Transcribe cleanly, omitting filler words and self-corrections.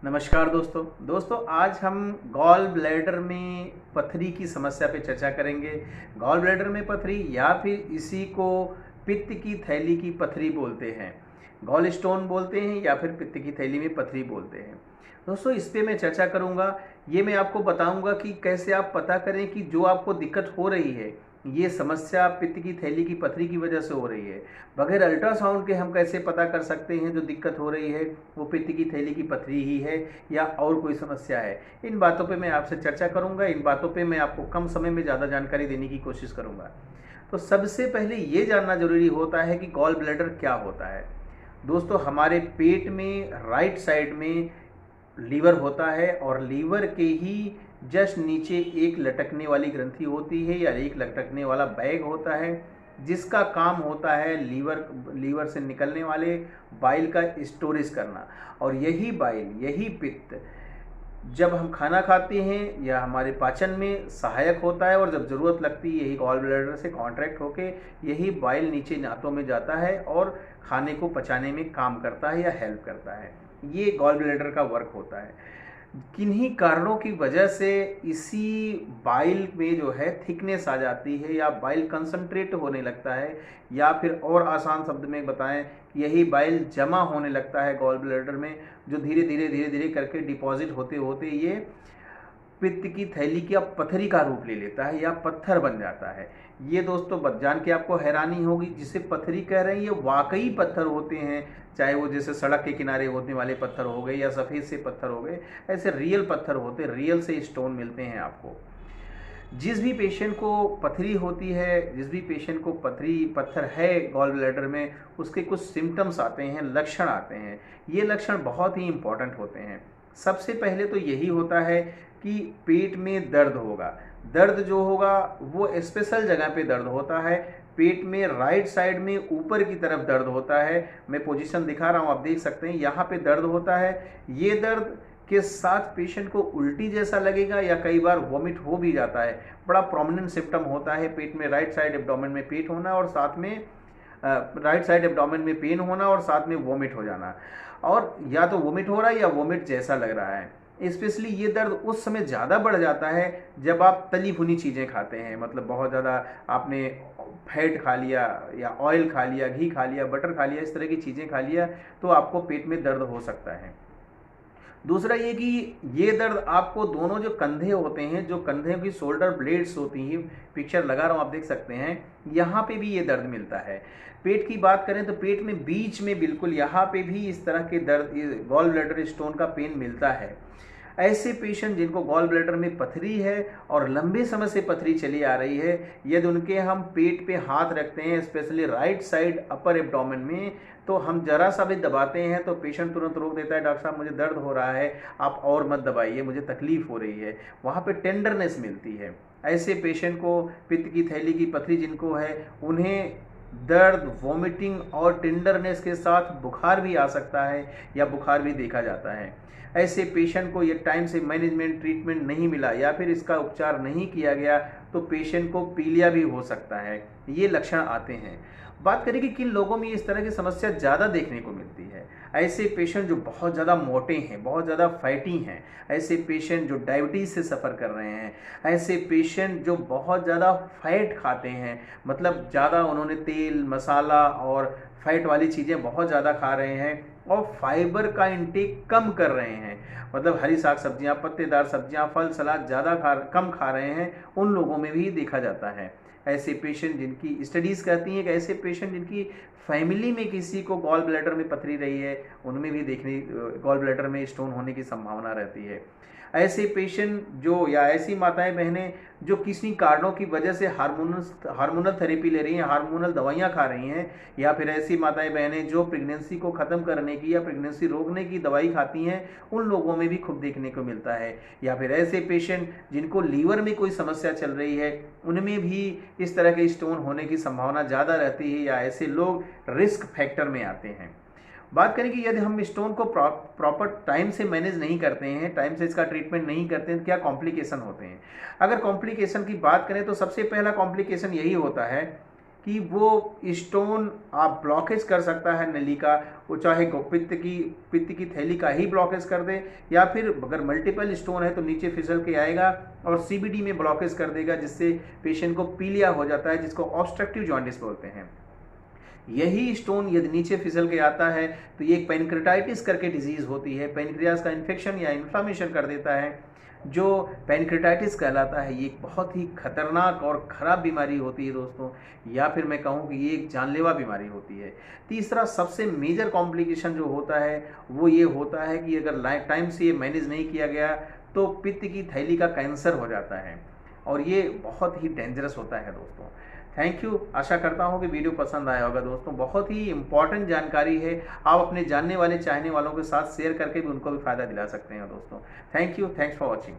नमस्कार दोस्तों आज हम गॉल ब्लैडर में पथरी की समस्या पे चर्चा करेंगे। गॉल ब्लैडर में पथरी या फिर इसी को पित्त की थैली की पथरी बोलते हैं, गॉल स्टोन बोलते हैं या फिर पित्त की थैली में पथरी बोलते हैं। दोस्तों इस पे मैं चर्चा करूँगा। ये मैं आपको बताऊँगा कि कैसे आप पता करें कि जो आपको दिक्कत हो रही है ये समस्या पित्त की थैली की पथरी की वजह से हो रही है। बगैर अल्ट्रासाउंड के हम कैसे पता कर सकते हैं जो दिक्कत हो रही है वो पित्त की थैली की पथरी ही है या और कोई समस्या है। इन बातों पे मैं आपसे चर्चा करूंगा। इन बातों पे मैं आपको कम समय में ज़्यादा जानकारी देने की कोशिश करूंगा। तो सबसे पहले ये जानना जरूरी होता है कि गॉल ब्लैडर क्या होता है। दोस्तों हमारे पेट में राइट साइड में लीवर होता है और लीवर के ही जस्ट नीचे एक लटकने वाली ग्रंथि होती है या एक लटकने वाला बैग होता है जिसका काम होता है लीवर से निकलने वाले बाइल का स्टोरेज करना। और यही बाइल यही पित्त जब हम खाना खाते हैं या हमारे पाचन में सहायक होता है और जब ज़रूरत लगती है यही गॉल ब्लैडर से कॉन्ट्रैक्ट होके यही बाइल नीचे नातों में जाता है और खाने को पचाने में काम करता है या हेल्प करता है। ये गॉल ब्लैडर का वर्क होता है। किन्हीं कारणों की वजह से इसी बाइल में जो है थिकनेस आ जाती है या बाइल कंसंट्रेट होने लगता है या फिर और आसान शब्द में बताएं यही बाइल जमा होने लगता है गॉल ब्लैडर में, जो धीरे धीरे करके डिपॉजिट होते होते ये पित्त की थैली की अब पथरी का रूप ले लेता है या पत्थर बन जाता है। ये दोस्तों जान के आपको हैरानी होगी, जिसे पथरी कह रहे हैं ये वाकई पत्थर होते हैं, चाहे वो जैसे सड़क के किनारे होने वाले पत्थर हो गए या सफ़ेद से पत्थर हो गए, ऐसे रियल पत्थर होते, रियल से स्टोन मिलते हैं आपको। जिस भी पेशेंट को पथरी होती है, जिस भी पेशेंट को पत्थर है गॉल ब्लैडर में, उसके कुछ सिम्टम्स आते हैं, लक्षण आते हैं। ये लक्षण बहुत ही इंपॉर्टेंट होते हैं। सबसे पहले तो यही होता है कि पेट में दर्द होगा। दर्द जो होगा वो स्पेशल जगह पे दर्द होता है। पेट में राइट साइड में ऊपर की तरफ दर्द होता है। मैं पोजीशन दिखा रहा हूँ, आप देख सकते हैं यहाँ पे दर्द होता है। ये दर्द के साथ पेशेंट को उल्टी जैसा लगेगा या कई बार वॉमिट हो भी जाता है। बड़ा प्रोमिनेंट सिम्टम होता है पेट में राइट साइड एब्डोमेन में पेट होना और साथ में राइट साइड एब्डोमेन में पेन होना और साथ में वॉमिट हो जाना, और या तो वॉमिट हो रहा है या वॉमिट जैसा लग रहा है। स्पेशली ये दर्द उस समय ज़्यादा बढ़ जाता है जब आप तली भुनी चीज़ें खाते हैं, मतलब बहुत ज़्यादा आपने फैट खा लिया या ऑयल खा लिया, घी खा लिया, बटर खा लिया, इस तरह की चीज़ें खा लिया तो आपको पेट में दर्द हो सकता है। दूसरा ये कि ये दर्द आपको दोनों जो कंधे होते हैं, जो कंधे की शोल्डर ब्लेड्स होती हैं, पिक्चर लगा रहा हूँ आप देख सकते हैं, यहाँ पे भी ये दर्द मिलता है। पेट की बात करें तो पेट में बीच में बिल्कुल यहाँ पे भी इस तरह के दर्द, गॉल ब्लैडर स्टोन का पेन मिलता है। ऐसे पेशेंट जिनको गॉल ब्लैडर में पथरी है और लंबे समय से पथरी चली आ रही है, यदि उनके हम पेट पे हाथ रखते हैं specially right side upper abdomen में, तो हम जरा सा भी दबाते हैं तो पेशेंट तुरंत रोक देता है, डॉक्टर साहब मुझे दर्द हो रहा है, आप और मत दबाइए, मुझे तकलीफ हो रही है। वहाँ पे टेंडरनेस मिलती है। ऐसे पेशेंट को पित्त की थैली की पथरी जिनको है उन्हें दर्द, वॉमिटिंग और टेंडरनेस के साथ बुखार भी आ सकता है या बुखार भी देखा जाता है। ऐसे पेशेंट को ये टाइम से मैनेजमेंट ट्रीटमेंट नहीं मिला या फिर इसका उपचार नहीं किया गया तो पेशेंट को पीलिया भी हो सकता है। ये लक्षण आते हैं। बात करें कि किन लोगों में इस तरह की समस्या ज़्यादा देखने को मिलती है। ऐसे पेशेंट जो बहुत ज़्यादा मोटे हैं, बहुत ज़्यादा फैटी हैं, ऐसे पेशेंट जो डायबिटीज़ से सफ़र कर रहे हैं, ऐसे पेशेंट जो बहुत ज़्यादा फैट खाते हैं, मतलब ज़्यादा उन्होंने तेल मसाला और फैट वाली चीज़ें बहुत ज़्यादा खा रहे हैं और फाइबर का इंटेक कम कर रहे हैं, मतलब हरी साग सब्जियां, पत्तेदार सब्जियां, फल सलाद ज़्यादा कम खा रहे हैं, उन लोगों में भी देखा जाता है। ऐसे पेशेंट जिनकी स्टडीज़ कहती हैं कि ऐसे पेशेंट जिनकी फैमिली में किसी को गॉल ब्लैडर में पथरी रही है उनमें भी गॉल ब्लैडर में स्टोन होने की संभावना रहती है। ऐसे पेशेंट जो या ऐसी माताएं बहनें जो किसी कारणों की वजह से हार्मोनल थेरेपी ले रही हैं, हार्मोनल दवाइयाँ खा रही हैं, या फिर ऐसी माताएं बहनें जो प्रेगनेंसी को ख़त्म करने की या प्रेगनेंसी रोकने की दवाई खाती हैं, उन लोगों में भी खूब देखने को मिलता है। या फिर ऐसे पेशेंट जिनको लीवर में कोई समस्या चल रही है उनमें भी इस तरह के स्टोन होने की संभावना ज़्यादा रहती है या ऐसे लोग रिस्क फैक्टर में आते हैं। बात करें कि यदि हम स्टोन को प्रॉपर टाइम से मैनेज नहीं करते हैं, टाइम से इसका ट्रीटमेंट नहीं करते हैं, तो क्या कॉम्प्लिकेशन होते हैं। अगर कॉम्प्लिकेशन की बात करें तो सबसे पहला कॉम्प्लिकेशन यही होता है कि वो स्टोन आप ब्लॉकेज कर सकता है नली का, वो चाहे पित्त की थैली का ही ब्लॉकेज कर दे, या फिर अगर मल्टीपल स्टोन है तो नीचे फिसल के आएगा और सीबीडी में ब्लॉकेज कर देगा, जिससे पेशेंट को पीलिया हो जाता है, जिसको ऑब्स्ट्रक्टिव जॉन्डिस बोलते हैं। यही स्टोन यदि नीचे फिसल के आता है तो ये एक पैनक्रेटाइटिस करके डिजीज़ होती है, पैनक्रियाज का इन्फेक्शन या इन्फ्लामेशन कर देता है, जो पैनक्रेटाइटिस कहलाता है। ये एक बहुत ही खतरनाक और ख़राब बीमारी होती है दोस्तों, या फिर मैं कहूँ कि ये एक जानलेवा बीमारी होती है। तीसरा सबसे मेजर कॉम्प्लिकेशन जो होता है वो ये होता है कि अगर लाइफ टाइम से ये मैनेज नहीं किया गया तो पित्त की थैली का कैंसर हो जाता है, और ये बहुत ही डेंजरस होता है दोस्तों। थैंक यू, आशा करता हूँ कि वीडियो पसंद आया होगा दोस्तों। बहुत ही इंपॉर्टेंट जानकारी है, आप अपने जानने वाले चाहने वालों के साथ शेयर करके भी उनको भी फ़ायदा दिला सकते हैं दोस्तों। Thank you, thanks for watching.